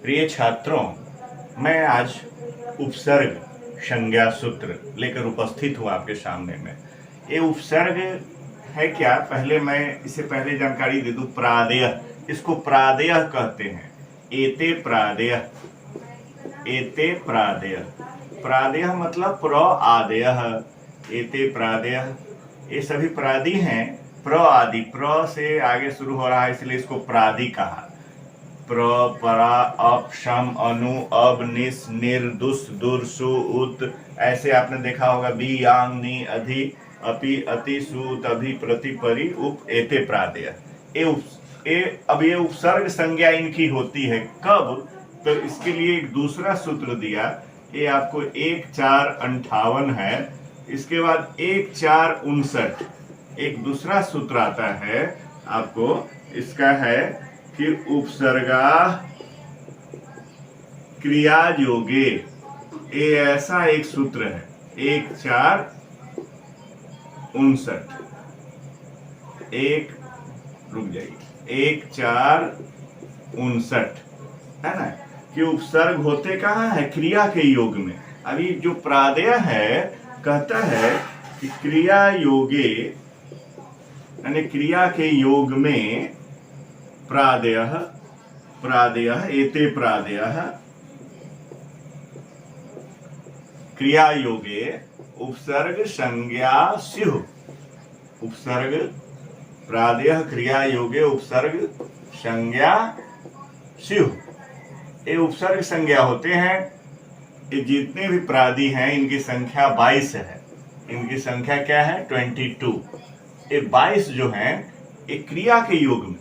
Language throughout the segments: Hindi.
प्रिय छात्रों, मैं आज उपसर्ग संज्ञा सूत्र लेकर उपस्थित हूँ आपके सामने में। ये उपसर्ग है क्या, पहले मैं इसे जानकारी दे दूं। प्रादेय, इसको प्रादेय कहते हैं। एते प्रादेय, एते प्रादेय, प्रादेय मतलब प्र आदेय। एते प्रादेय, ये सभी प्रादि हैं। प्र आदि, प्र से आगे शुरू हो रहा है इसलिए इसको प्रादि कहा। प्र, परा, अप, शम, अनु, अब, निस, निर, दुस, दुर, सु, उत, ऐसे आपने देखा होगा। बी, यांग, नी, अधि, अपि, अति, सु, तभि, प्रति, परि, उप, एते प्रादेय। अब ये उपसर्ग संज्ञा इनकी होती है कब, तो इसके लिए एक दूसरा सूत्र दिया। ये आपको 1,4,58 है। इसके बाद 1,4,59 एक दूसरा सूत्र आता है आपको। इसका है कि उपसर्गा क्रिया योगे, ये ऐसा एक सूत्र है। 1,4,59 रुक जाइए, 1,4,59 है ना, कि उपसर्ग होते कहाँ है, क्रिया के योग में। अभी जो प्रादेय है कहता है कि क्रिया योगे, यानी क्रिया के योग में प्रादेय, प्रादेय, एते प्रादेय, क्रिया योगे उपसर्ग संज्ञा स्युः। उपसर्ग प्रादेय क्रिया योगे उपसर्ग संज्ञा स्युः। ये उपसर्ग संज्ञा होते हैं। ये जितने भी प्रादि हैं इनकी संख्या 22 है। इनकी संख्या क्या है, 22। ये 22 जो हैं ये क्रिया के योग में,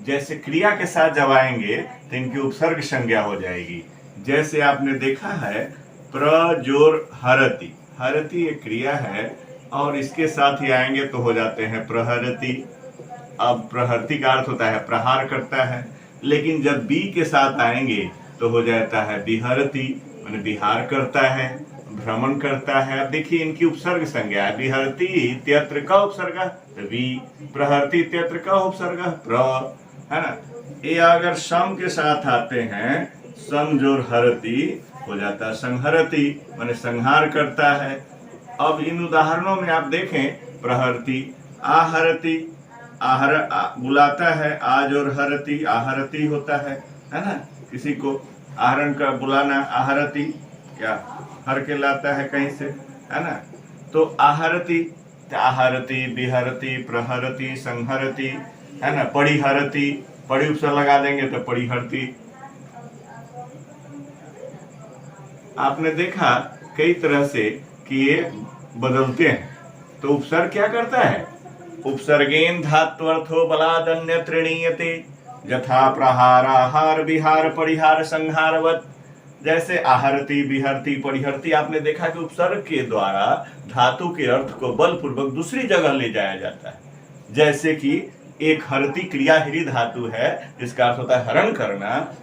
जैसे क्रिया के साथ जब आएंगे तो इनकी उपसर्ग संज्ञा हो जाएगी। जैसे आपने देखा है प्रजोर हरति, हरति एक क्रिया है और इसके साथ ही आएंगे तो हो जाते हैं प्रहरति। अब प्रहरति का अर्थ होता है प्रहार करता है, लेकिन जब बी के साथ आएंगे तो हो जाता है विहरति, माने विहार करता है, भ्रमण करता है। अब देखिए इनकी उपसर्ग संज्ञा है। विहरति इत्यत्र का उपसर्ग वि, प्रहरति इत्यत्र का उपसर्ग प्र, है ना। ये अगर सम के साथ आते हैं, सम जोर हरति हो जाता है संहरति, माने संहार करता है। अब इन उदाहरणों में आप देखें, प्रहरति, आहरति, आहर बुलाता है, आज और हरति, आहरति होता है ना। किसी को आहरण का बुलाना, आहरति, क्या हर के लाता है कहीं से, है ना। तो आहरति, आहरति, बिहरति, प्रहरति, संहरति, है ना। परिहरति, पड़ी उपसर्ग लगा देंगे तो परिहरति। आपने देखा कई तरह से कि ये बदलते हैं। तो उपसर्ग क्या करता है, उपसर्गेन धात्वर्थो बलादन्य त्रिणीयते यथा प्रहार, आहार, विहार, परिहार, संहारवत। जैसे आहरति, बिहरति, परिहरति, आपने देखा कि उपसर्ग के द्वारा धातु के अर्थ को बलपूर्वक दूसरी जगह ले जाया जाता है। जैसे कि एक हरति क्रियाहिरी धातु है, जिसका अर्थ होता है हरण करना।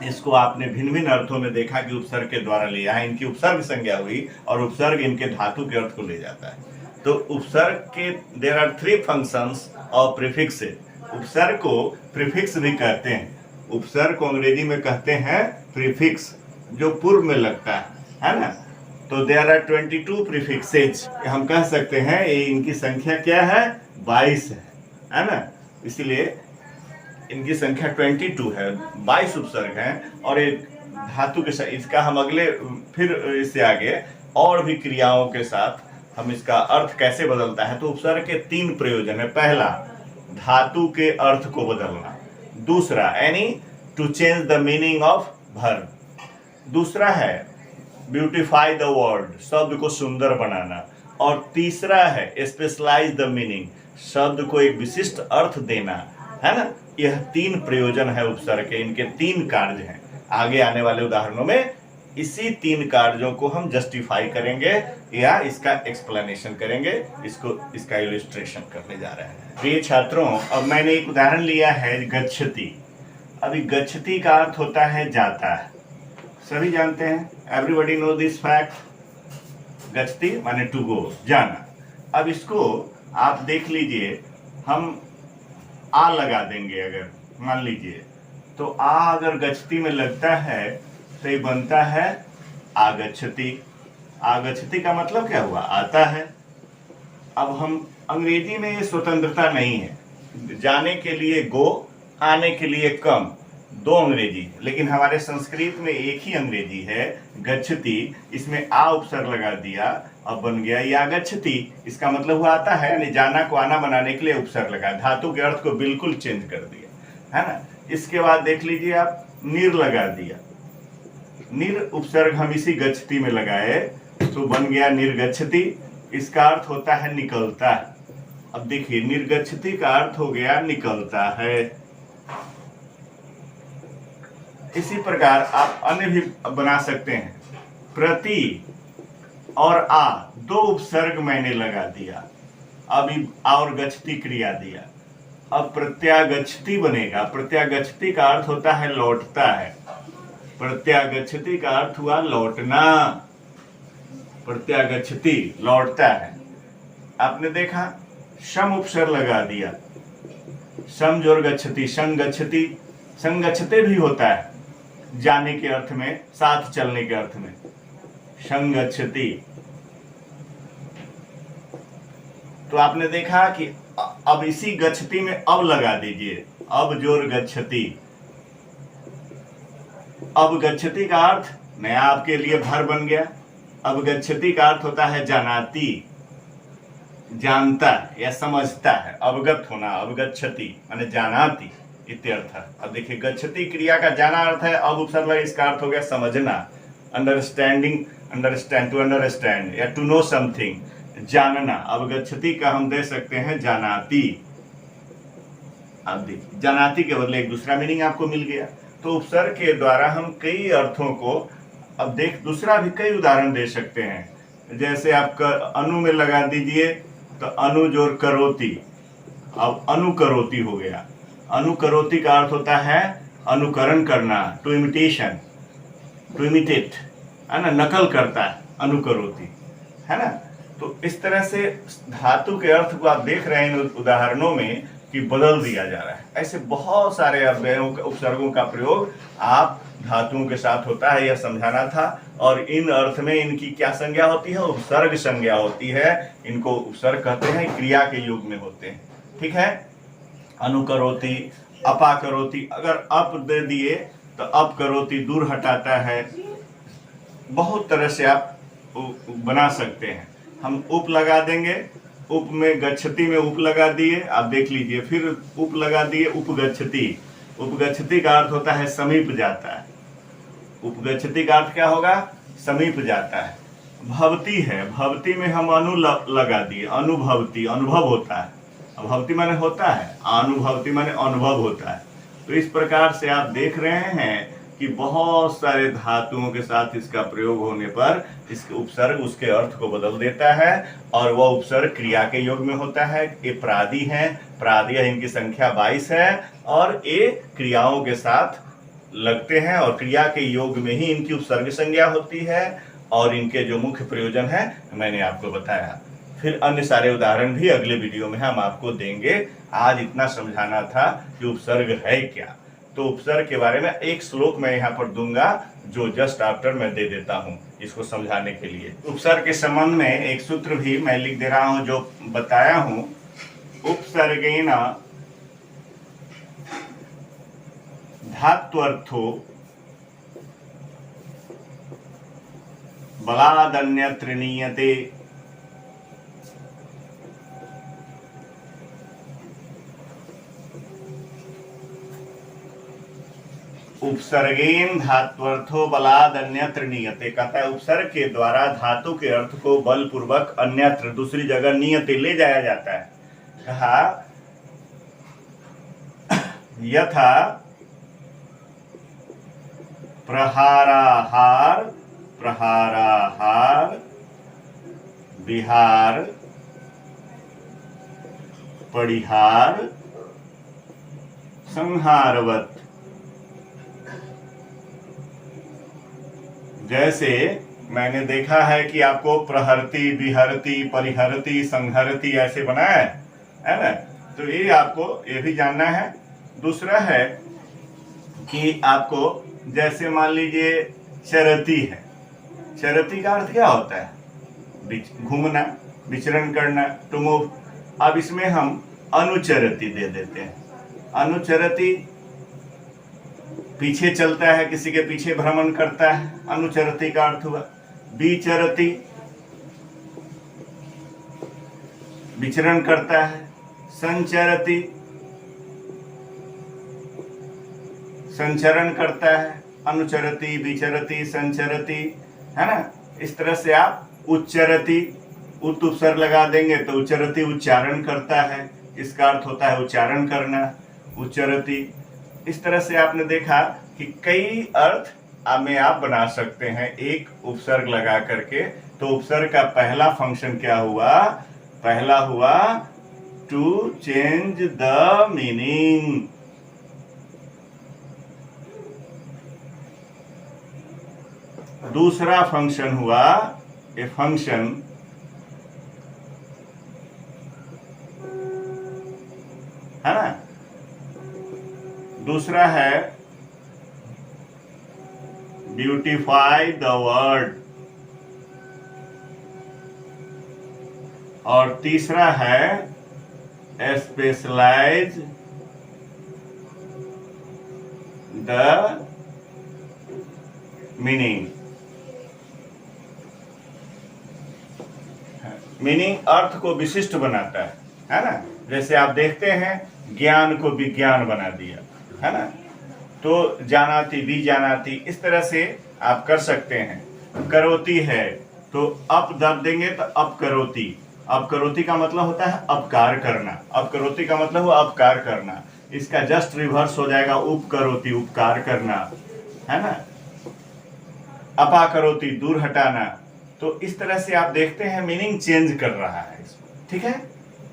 इसको आपने भिन्न भिन्न अर्थों में देखा कि उपसर्ग के द्वारा लिया है, इनकी उपसर्ग संज्ञा हुई और उपसर्ग इनके धातु के अर्थ को ले जाता है। तो उपसर्ग के there are 3 functions of prefix. उपसर्ग को प्रीफिक्स भी कहते हैं। उपसर्ग को अंग्रेजी में कहते हैं प्रीफिक्स, जो पूर्व में लगता है ना। तो देयर आर 22 प्रीफिक्सेज, हम कह सकते हैं ये इनकी संख्या क्या है, 22 है ना। इसलिए इनकी संख्या 22 है, 22 उपसर्ग हैं। और एक धातु के साथ इसका हम अगले फिर इससे आगे और भी क्रियाओं के साथ हम इसका अर्थ कैसे बदलता है। तो उपसर्ग के 3 प्रयोजन है। पहला, धातु के अर्थ को बदलना। दूसरा, यानी to change the meaning of verb. दूसरा है ब्यूटिफाई द वर्ड, शब्द को सुंदर बनाना। और तीसरा है स्पेशलाइज द मीनिंग, शब्द को एक विशिष्ट अर्थ देना, है ना। यह 3 प्रयोजन है उपसर्ग के, इनके 3 कार्य हैं। आगे आने वाले उदाहरणों में इसी 3 कार्यों को हम जस्टिफाई करेंगे या इसका एक्सप्लेनेशन करेंगे, इसका इलस्ट्रेशन करने जा रहे हैं। प्रिय छात्रों, अब मैंने एक उदाहरण लिया है गच्छति। अभी गच्छति का अर्थ होता है जाता है, सभी जानते हैं, एवरीबॉडी नो दिस फैक्ट। गच्छति माने टू गो, जाना। अब इसको आप देख लीजिए, हम आ लगा देंगे। अगर मान लीजिए तो आ अगर गच्छति में लगता है तो ये बनता है आगच्छति। आगच्छति का मतलब क्या हुआ? आता है। अब हम अंग्रेजी में ये स्वतंत्रता नहीं है, जाने के लिए गो, आने के लिए कम, दो अंग्रेजी है, लेकिन हमारे संस्कृत में एक ही अंग्रेजी है गच्छति। इसमें आ उपसर्ग लगा दिया, अब बन गया या गच्छति। इसका मतलब हुआ आता है, यानी जाना को आना बनाने के लिए उपसर्ग लगा, धातु के अर्थ को बिल्कुल चेंज कर दिया, है ना। इसके बाद देख लीजिए आप, निर लगा दिया। निर उपसर्ग हम इसी गच्छति में लगाए तो बन गया निर्गच्छति। इसका अर्थ होता है निकलता है। अब देखिए, निर्गच्छति का अर्थ हो गया निकलता है। इसी प्रकार आप अन्य भी बना सकते हैं। प्रति और आ दो उपसर्ग मैंने लगा दिया, अभी और गच्छति क्रिया दिया, अब प्रत्यागच्छति बनेगा। प्रत्यागच्छति का अर्थ होता है लौटता है। प्रत्यागच्छति का अर्थ हुआ लौटना। प्रत्यागच्छति लौटता है। आपने देखा, शम उपसर्ग लगा दिया, शम जोर गच्छति, संगच्छति। संगच्छते भी होता है जाने के अर्थ में, साथ चलने के अर्थ में, संगच्छति। तो आपने देखा कि अब इसी गच्छति में अब लगा दीजिए, अब जोर गच्छति। अब गच्छति का अर्थ नया आपके लिए भर बन गया। अब गच्छति का अर्थ होता है जानाति, जानता या समझता है, अवगत होना, अवगच्छति माने जानाति इत्यर्थ। अब देखिए, गच्छति क्रिया का जाना अर्थ है, अब उपसर्ग लगा, इसका अर्थ हो गया समझना, अंडरस्टैंडिंग, अंडरस्टैंड, टू अंडरस्टैंड या टू नो समथिंग, जानना। अब गच्छति का हम दे सकते हैं जानाति। अब देखिए, जानाति के बदले एक दूसरा मीनिंग आपको मिल गया। तो उपसर्ग के द्वारा हम कई अर्थों को, अब दूसरा भी कई उदाहरण दे सकते हैं। जैसे आप अनु में लगा दीजिए तो अनु जोर करोति, अब अनुकरोति हो गया। अनुकरोति का अर्थ होता है अनुकरण करना, टू इमिटेशन, टू इमिटेट, है ना, नकल करता है, अनुकरोति, है ना। तो इस तरह से धातु के अर्थ को आप देख रहे हैं इन उदाहरणों में कि बदल दिया जा रहा है। ऐसे बहुत सारे अव्ययों उपसर्गों का प्रयोग आप धातुओं के साथ होता है, यह समझाना था। और इन अर्थ में इनकी क्या संज्ञा होती है? उपसर्ग संज्ञा होती है। इनको उपसर्ग कहते हैं, क्रिया के युग में होते हैं। ठीक है, अनुकरोति, अपाकरोति। अगर अप दे दिए तो अप करोति दूर हटाता है। बहुत तरह से आप बना सकते हैं। हम उप लगा देंगे, उप में गच्छति में उप लगा दिए, आप देख लीजिए, फिर उप लगा दिए उपगच्छति। उपगच्छति का अर्थ होता है समीप जाता है। उपगच्छति का अर्थ क्या होगा? समीप जाता है। भवती है, भवती में हम अनु लगा दिए, अनुभवती, अनुभव होता है। भवती माने होता है, अनुभवती माने अनुभव होता है। तो इस प्रकार से आप देख रहे हैं कि बहुत सारे धातुओं के साथ इसका प्रयोग होने पर इसके उपसर्ग उसके अर्थ को बदल देता है, और वह उपसर्ग क्रिया के योग में होता है। ये प्रादि हैं, प्रादि इनकी संख्या 22 है, और ये क्रियाओं के साथ लगते हैं, और क्रिया के योग में ही इनकी उपसर्ग संज्ञा होती है, और इनके जो मुख्य प्रयोजन है मैंने आपको बताया। फिर अन्य सारे उदाहरण भी अगले वीडियो में हम आपको देंगे। आज इतना समझाना था कि उपसर्ग है क्या। तो उपसर्ग के बारे में एक श्लोक मैं यहाँ पर दूंगा, जो जस्ट आफ्टर मैं दे देता हूँ इसको समझाने के लिए। उपसर्ग के संबंध में एक सूत्र भी मैं लिख दे रहा हूँ, जो बताया हूँ। उपसर्गेण धात्वर्थो बलादन्यत्र नीयते। उपसर्गेन धात्वर्थो बलाद अन्यत्र नियते, कहता है उपसर्ग के द्वारा धातु के अर्थ को बलपूर्वक अन्यत्र, दूसरी जगह, नियते, ले जाया जाता है। कहा यथा प्रहाराहार, प्रहाराहार, विहार, परिहार, संहारवत। जैसे मैंने देखा है कि आपको प्रहरती, विहरती, परिहरती, संहरती ऐसे बनाया है ना। तो ये आपको ये भी जानना है। दूसरा है कि आपको, जैसे मान लीजिए चरती है, चरती का अर्थ क्या होता है? घूमना, विचरण करना, टू मूव। अब इसमें हम अनुचरती दे देते हैं। अनुचरती पीछे चलता है, किसी के पीछे भ्रमण करता है, अनुचरती का अर्थ हुआ। विचरती विचरण करता है। संचरती संचरण करता है। अनुचरती, विचरती, संचरती, है ना। इस तरह से आप उच्चरती, उत उपसर्ग लगा देंगे तो उच्चरती उच्चारण करता है, इसका अर्थ होता है उच्चारण करना, उच्चरती। इस तरह से आपने देखा कि कई अर्थ में आप बना सकते हैं एक उपसर्ग लगा करके। तो उपसर्ग का पहला फंक्शन क्या हुआ? पहला हुआ टू चेंज द मीनिंग। दूसरा फंक्शन हुआ ए फंक्शन है ना। दूसरा है ब्यूटिफाई द वर्ड, और तीसरा है स्पेशलाइज द मीनिंग। मीनिंग अर्थ को विशिष्ट बनाता है ना। जैसे आप देखते हैं ज्ञान को विज्ञान बना दिया, है ना। तो जानाती, भी जानाती, इस तरह से आप कर सकते हैं। करोती है तो अप दब देंगे तो अप करोती। अप करोती का मतलब होता है अपकार करना। अप करोती का मतलब हुआ अपकार करना। इसका जस्ट रिवर्स हो जाएगा उप करोती, उपकार करना, है ना। अपा करोती, दूर हटाना। तो इस तरह से आप देखते हैं मीनिंग चेंज कर रहा है इसमें, ठीक है।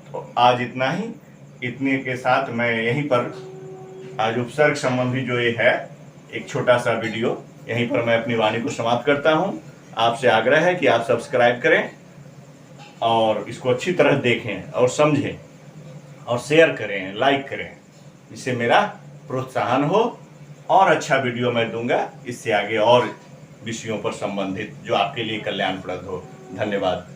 तो आज इतना ही, इतने के साथ मैं यहीं पर आज उपसर्ग संबंधी जो ये है एक छोटा सा वीडियो यहीं पर मैं अपनी वाणी को समाप्त करता हूं। आपसे आग्रह है कि आप सब्सक्राइब करें और इसको अच्छी तरह देखें और समझें और शेयर करें, लाइक करें, इससे मेरा प्रोत्साहन हो और अच्छा वीडियो मैं दूंगा इससे आगे और विषयों पर संबंधित जो आपके लिए कल्याणप्रद हो। धन्यवाद।